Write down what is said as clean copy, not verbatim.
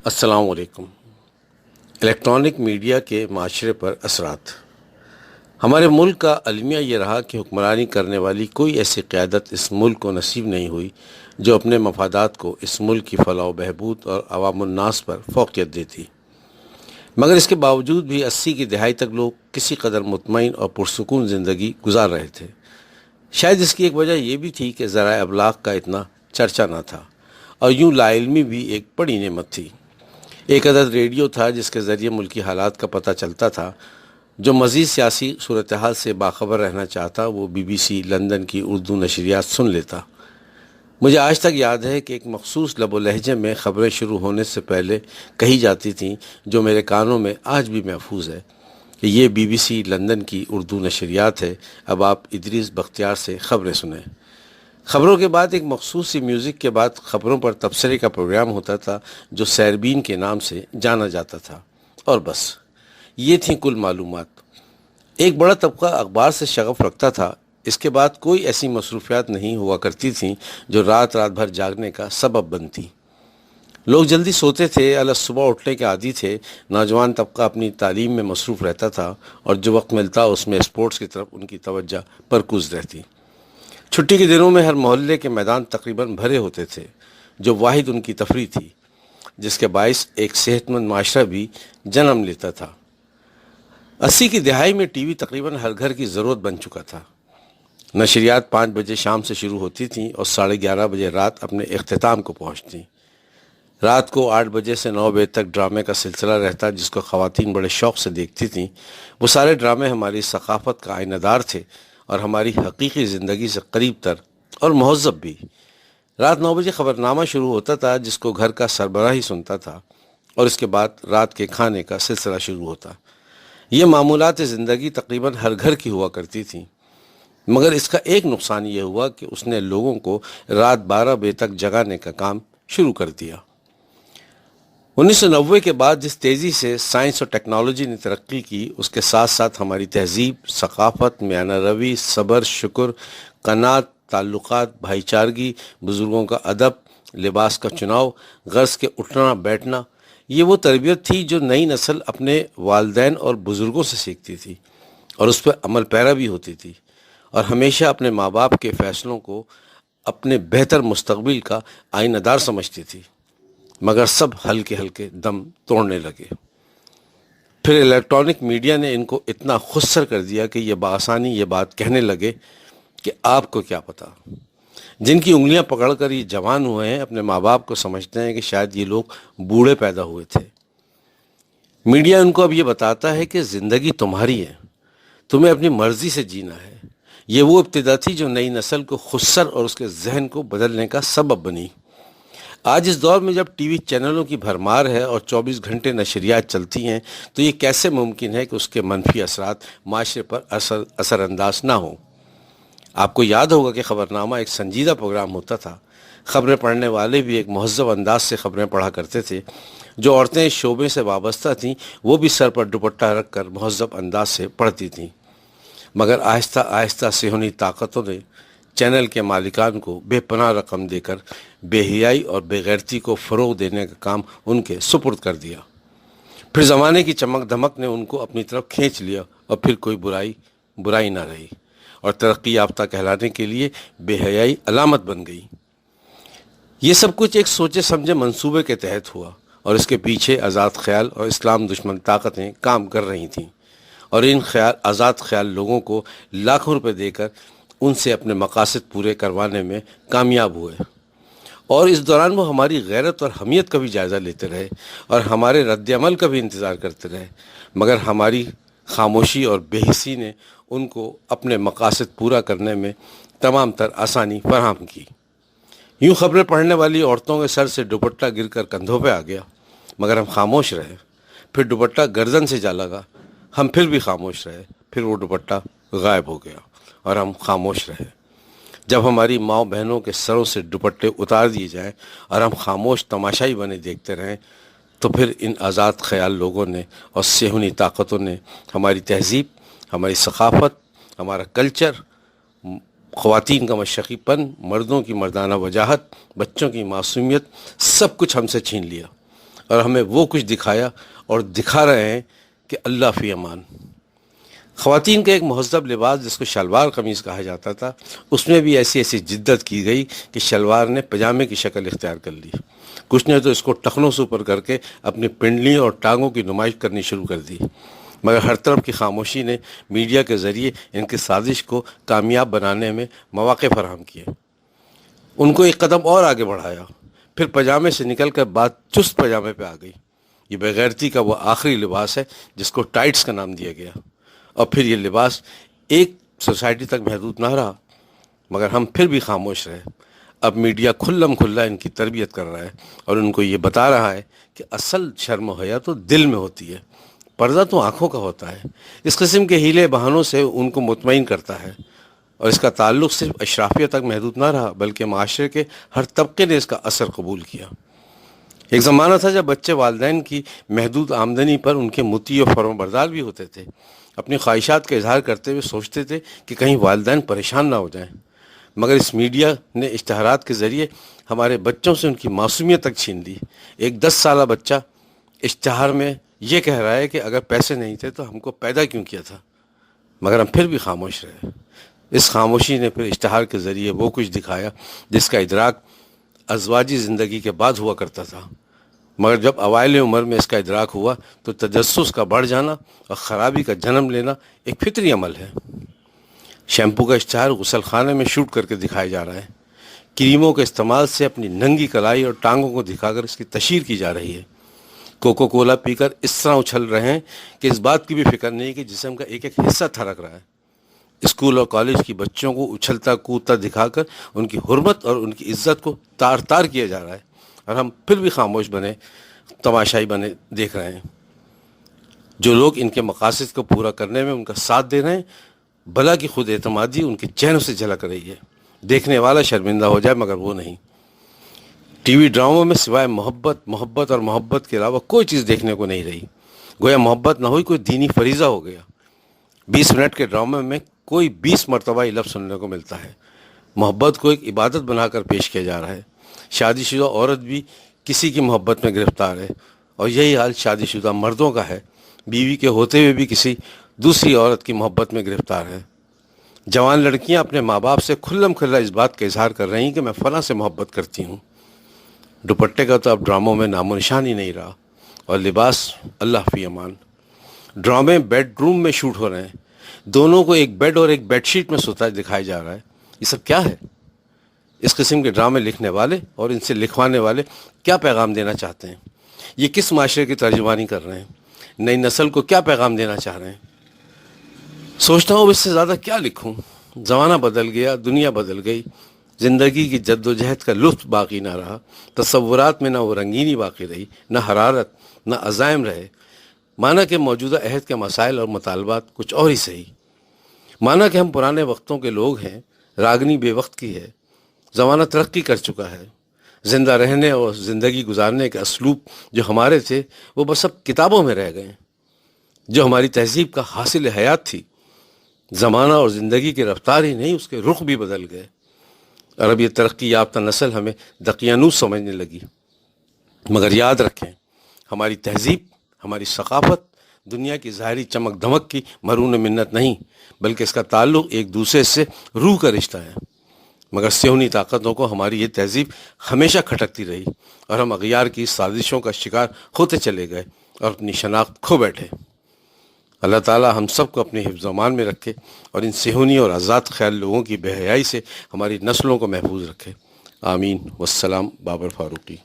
السلام علیکم۔ Electronic media کے معاشرے پر اثرات۔ ہمارے ملک کا المیہ یہ رہا کہ حکمرانی کرنے والی کوئی ایسی قیادت اس ملک کو نصیب نہیں ہوئی جو اپنے مفادات کو اس ملک کی فلاح و بہبود اور عوام الناس پر فوقیت دیتی، مگر اس کے باوجود بھی 80 کی دہائی تک لوگ کسی قدر مطمئن اور پرسکون زندگی گزار رہے تھے۔ شاید اس کی ایک وجہ یہ بھی تھی کہ ذرائع ابلاغ کا اتنا چرچا نہ تھا، اور یوں لا علمی بھی ایک بڑی نعمت تھی۔ ایک عدد ریڈیو تھا جس کے ذریعے ملکی حالات کا پتہ چلتا تھا۔ جو مزید سیاسی صورتحال سے باخبر رہنا چاہتا وہ BBC لندن کی اردو نشریات سن لیتا۔ مجھے آج تک یاد ہے کہ ایک مخصوص لب و لہجے میں خبریں شروع ہونے سے پہلے کہی جاتی تھیں، جو میرے کانوں میں آج بھی محفوظ ہے، کہ یہ BBC لندن کی اردو نشریات ہے، اب آپ ادریس بختیار سے خبریں سنیں۔ خبروں کے بعد ایک مخصوص سی میوزک کے بعد خبروں پر تبصرے کا پروگرام ہوتا تھا جو سیربین کے نام سے جانا جاتا تھا، اور بس یہ تھیں کل معلومات۔ ایک بڑا طبقہ اخبار سے شغف رکھتا تھا۔ اس کے بعد کوئی ایسی مصروفیات نہیں ہوا کرتی تھیں جو رات بھر جاگنے کا سبب بنتی۔ لوگ جلدی سوتے تھے، الگ صبح اٹھنے کے عادی تھے۔ نوجوان طبقہ اپنی تعلیم میں مصروف رہتا تھا، اور جو وقت ملتا اس میں اسپورٹس کی طرف ان کی توجہ مرکوز رہتی۔ چھٹی کے دنوں میں ہر محلے کے میدان تقریباً بھرے ہوتے تھے، جو واحد ان کی تفریح تھی، جس کے باعث ایک صحت مند معاشرہ بھی جنم لیتا تھا۔ 80 کی دہائی میں ٹی وی تقریباً ہر گھر کی ضرورت بن چکا تھا۔ نشریات 5 بجے شام سے شروع ہوتی تھیں اور 11:30 بجے رات اپنے اختتام کو پہنچتیں۔ رات کو 8 بجے سے 9 بجے تک ڈرامے کا سلسلہ رہتا جس کو خواتین بڑے شوق سے دیکھتی تھیں۔ وہ سارے ڈرامے ہماری ثقافت کا آئینہ دار تھے اور ہماری حقیقی زندگی سے قریب تر اور مہذب بھی۔ رات 9 بجے خبرنامہ شروع ہوتا تھا جس کو گھر کا سربراہ ہی سنتا تھا، اور اس کے بعد رات کے کھانے کا سلسلہ شروع ہوتا۔ یہ معمولات زندگی تقریباً ہر گھر کی ہوا کرتی تھیں، مگر اس کا ایک نقصان یہ ہوا کہ اس نے لوگوں کو رات 12 بجے تک جگانے کا کام شروع کر دیا۔ 1990 کے بعد جس تیزی سے سائنس اور ٹیکنالوجی نے ترقی کی، اس کے ساتھ ساتھ ہماری تہذیب، ثقافت، میانہ روی، صبر، شکر، قناعت، تعلقات، بھائی چارگی، بزرگوں کا ادب، لباس کا چناؤ، غرض کے اٹھنا بیٹھنا، یہ وہ تربیت تھی جو نئی نسل اپنے والدین اور بزرگوں سے سیکھتی تھی اور اس پر عمل پیرا بھی ہوتی تھی، اور ہمیشہ اپنے ماں باپ کے فیصلوں کو اپنے بہتر مستقبل کا آئینہ دار سمجھتی تھی، مگر سب ہلکے ہلکے دم توڑنے لگے۔ پھر الیکٹرانک میڈیا نے ان کو اتنا خسر کر دیا کہ یہ بآسانی یہ بات کہنے لگے کہ آپ کو کیا پتا۔ جن کی انگلیاں پکڑ کر یہ جوان ہوئے ہیں اپنے ماں باپ کو سمجھتے ہیں کہ شاید یہ لوگ بوڑھے پیدا ہوئے تھے۔ میڈیا ان کو اب یہ بتاتا ہے کہ زندگی تمہاری ہے، تمہیں اپنی مرضی سے جینا ہے۔ یہ وہ ابتدا تھی جو نئی نسل کو خسر اور اس کے ذہن کو بدلنے کا سبب بنی۔ آج اس دور میں جب ٹی وی چینلوں کی بھرمار ہے اور 24 گھنٹے نشریات چلتی ہیں، تو یہ کیسے ممکن ہے کہ اس کے منفی اثرات معاشرے پر اثر انداز نہ ہوں۔ آپ کو یاد ہوگا کہ خبرنامہ ایک سنجیدہ پروگرام ہوتا تھا۔ خبریں پڑھنے والے بھی ایک مہذب انداز سے خبریں پڑھا کرتے تھے۔ جو عورتیں اس شعبے سے وابستہ تھیں وہ بھی سر پر دوپٹہ رکھ کر مہذب انداز سے پڑھتی تھیں، مگر آہستہ آہستہ صہیونی طاقتوں نے چینل کے مالکان کو بے پناہ رقم دے کر بے حیائی اور بے غیرتی کو فروغ دینے کا کام ان کے سپرد کر دیا۔ پھر زمانے کی چمک دھمک نے ان کو اپنی طرف کھینچ لیا، اور پھر کوئی برائی نہ رہی، اور ترقی یافتہ کہلانے کے لیے بے حیائی علامت بن گئی۔ یہ سب کچھ ایک سوچے سمجھے منصوبے کے تحت ہوا، اور اس کے پیچھے آزاد خیال اور اسلام دشمن طاقتیں کام کر رہی تھیں، اور ان آزاد خیال لوگوں کو لاکھوں روپے دے کر ان سے اپنے مقاصد پورے کروانے میں کامیاب ہوئے۔ اور اس دوران وہ ہماری غیرت اور حمیت کا بھی جائزہ لیتے رہے اور ہمارے رد عمل کا بھی انتظار کرتے رہے، مگر ہماری خاموشی اور بے حسی نے ان کو اپنے مقاصد پورا کرنے میں تمام تر آسانی فراہم کی۔ یوں خبریں پڑھنے والی عورتوں کے سر سے دوپٹہ گر کر کندھوں پہ آ گیا، مگر ہم خاموش رہے۔ پھر دوپٹہ گردن سے جا لگا، ہم پھر بھی خاموش رہے۔ پھر وہ دوپٹہ غائب ہو گیا اور ہم خاموش رہے۔ جب ہماری ماؤں بہنوں کے سروں سے دوپٹے اتار دیے جائیں اور ہم خاموش تماشائی بنے دیکھتے رہیں، تو پھر ان آزاد خیال لوگوں نے اور صہیونی طاقتوں نے ہماری تہذیب، ہماری ثقافت، ہمارا کلچر، خواتین کا مشرقی پن، مردوں کی مردانہ وجاہت، بچوں کی معصومیت، سب کچھ ہم سے چھین لیا۔ اور ہمیں وہ کچھ دکھایا اور دکھا رہے ہیں کہ اللہ فی امان۔ خواتین کا ایک مہذب لباس جس کو شلوار قمیض کہا جاتا تھا، اس میں بھی ایسی ایسی جدت کی گئی کہ شلوار نے پجامے کی شکل اختیار کر لی۔ کچھ نے تو اس کو ٹخنوں سے اوپر کر کے اپنی پنڈلیوں اور ٹانگوں کی نمائش کرنی شروع کر دی، مگر ہر طرف کی خاموشی نے میڈیا کے ذریعے ان کی سازش کو کامیاب بنانے میں مواقع فراہم کیے۔ ان کو ایک قدم اور آگے بڑھایا، پھر پجامے سے نکل کر بات چست پجامے پہ آ گئی۔ یہ بےغیرتی کا وہ آخری لباس ہے جس کو ٹائٹس کا نام دیا گیا، اور پھر یہ لباس ایک سوسائٹی تک محدود نہ رہا، مگر ہم پھر بھی خاموش رہے۔ اب میڈیا کھلم کھلا ان کی تربیت کر رہا ہے اور ان کو یہ بتا رہا ہے کہ اصل شرم و حیا تو دل میں ہوتی ہے، پردہ تو آنکھوں کا ہوتا ہے۔ اس قسم کے ہیلے بہانوں سے ان کو مطمئن کرتا ہے، اور اس کا تعلق صرف اشرافیہ تک محدود نہ رہا بلکہ معاشرے کے ہر طبقے نے اس کا اثر قبول کیا۔ ایک زمانہ تھا جب بچے والدین کی محدود آمدنی پر ان کے مطیع و فرمانبردار بھی ہوتے تھے، اپنی خواہشات کا اظہار کرتے ہوئے سوچتے تھے کہ کہیں والدین پریشان نہ ہو جائیں، مگر اس میڈیا نے اشتہارات کے ذریعے ہمارے بچوں سے ان کی معصومیت تک چھین لی۔ ایک 10 سالہ بچہ اشتہار میں یہ کہہ رہا ہے کہ اگر پیسے نہیں تھے تو ہم کو پیدا کیوں کیا تھا، مگر ہم پھر بھی خاموش رہے۔ اس خاموشی نے پھر اشتہار کے ذریعے وہ کچھ دکھایا جس کا ادراک ازواجی زندگی کے بعد ہوا کرتا تھا، مگر جب اوائل عمر میں اس کا ادراک ہوا تو تجسس کا بڑھ جانا اور خرابی کا جنم لینا ایک فطری عمل ہے۔ شیمپو کا اشتہار غسل خانے میں شوٹ کر کے دکھایا جا رہا ہے، کریموں کے استعمال سے اپنی ننگی کلائی اور ٹانگوں کو دکھا کر اس کی تشہیر کی جا رہی ہے۔ کوکو کولا پی کر اس طرح اچھل رہے ہیں کہ اس بات کی بھی فکر نہیں کہ جسم کا ایک ایک حصہ تھرک رہا ہے۔ اسکول اور کالج کی بچوں کو اچھلتا کودتا دکھا کر ان کی حرمت اور ان کی عزت کو تار تار کیا جا رہا ہے، اور ہم پھر بھی خاموش بنے تماشائی بنے دیکھ رہے ہیں۔ جو لوگ ان کے مقاصد کو پورا کرنے میں ان کا ساتھ دے رہے ہیں، بھلا کی خود اعتمادی ان کے چہروں سے جھلک رہی ہے۔ دیکھنے والا شرمندہ ہو جائے مگر وہ نہیں۔ ٹی وی ڈراموں میں سوائے محبت اور محبت کے علاوہ کوئی چیز دیکھنے کو نہیں رہی، گویا محبت نہ ہوئی کوئی دینی فریضہ ہو گیا۔ 20 منٹ کے ڈرامے میں کوئی 20 مرتبہ یہ لفظ سننے کو ملتا ہے۔ محبت کو ایک عبادت بنا کر پیش کیا جا رہا ہے۔ شادی شدہ عورت بھی کسی کی محبت میں گرفتار ہے، اور یہی حال شادی شدہ مردوں کا ہے، بیوی کے ہوتے ہوئے بھی کسی دوسری عورت کی محبت میں گرفتار ہے۔ جوان لڑکیاں اپنے ماں باپ سے کھلم کھلا اس بات کا اظہار کر رہی ہیں کہ میں فلاں سے محبت کرتی ہوں۔ دوپٹے کا تو اب ڈراموں میں نام و نشان ہی نہیں رہا، اور لباس اللہ فی امان۔ ڈرامے بیڈ روم میں شوٹ ہو رہے ہیں، دونوں کو ایک بیڈ اور ایک بیڈ شیٹ میں سوتا دکھایا جا رہا ہے۔ یہ سب کیا ہے؟ اس قسم کے ڈرامے لکھنے والے اور ان سے لکھوانے والے کیا پیغام دینا چاہتے ہیں؟ یہ کس معاشرے کی ترجمانی کر رہے ہیں؟ نئی نسل کو کیا پیغام دینا چاہ رہے ہیں؟ سوچتا ہوں اس سے زیادہ کیا لکھوں۔ زمانہ بدل گیا، دنیا بدل گئی، زندگی کی جد و جہد کا لطف باقی نہ رہا، تصورات میں نہ وہ رنگینی باقی رہی، نہ حرارت، نہ عزائم رہے۔ مانا کہ موجودہ عہد کے مسائل اور مطالبات کچھ اور ہی صحیح، مانا کہ ہم پرانے وقتوں کے لوگ ہیں، راگنی بے وقت کی ہے، زمانہ ترقی کر چکا ہے، زندہ رہنے اور زندگی گزارنے کے اسلوب جو ہمارے تھے وہ بس اب کتابوں میں رہ گئے ہیں۔ جو ہماری تہذیب کا حاصل حیات تھی، زمانہ اور زندگی کی رفتار ہی نہیں، اس کے رخ بھی بدل گئے، اور اب یہ ترقی یافتہ نسل ہمیں دقیانوس سمجھنے لگی۔ مگر یاد رکھیں، ہماری تہذیب، ہماری ثقافت دنیا کی ظاہری چمک دھمک کی مرہون منت نہیں، بلکہ اس کا تعلق ایک دوسرے سے روح کا رشتہ ہے۔ مگر صہیونی طاقتوں کو ہماری یہ تہذیب ہمیشہ کھٹکتی رہی، اور ہم اغیار کی سازشوں کا شکار ہوتے چلے گئے اور اپنی شناخت کھو بیٹھے۔ اللہ تعالی ہم سب کو اپنے حفظ و امان میں رکھے، اور ان صہیونی اور آزاد خیال لوگوں کی بے حیائی سے ہماری نسلوں کو محفوظ رکھے۔ آمین۔ والسلام۔ بابر فاروقی۔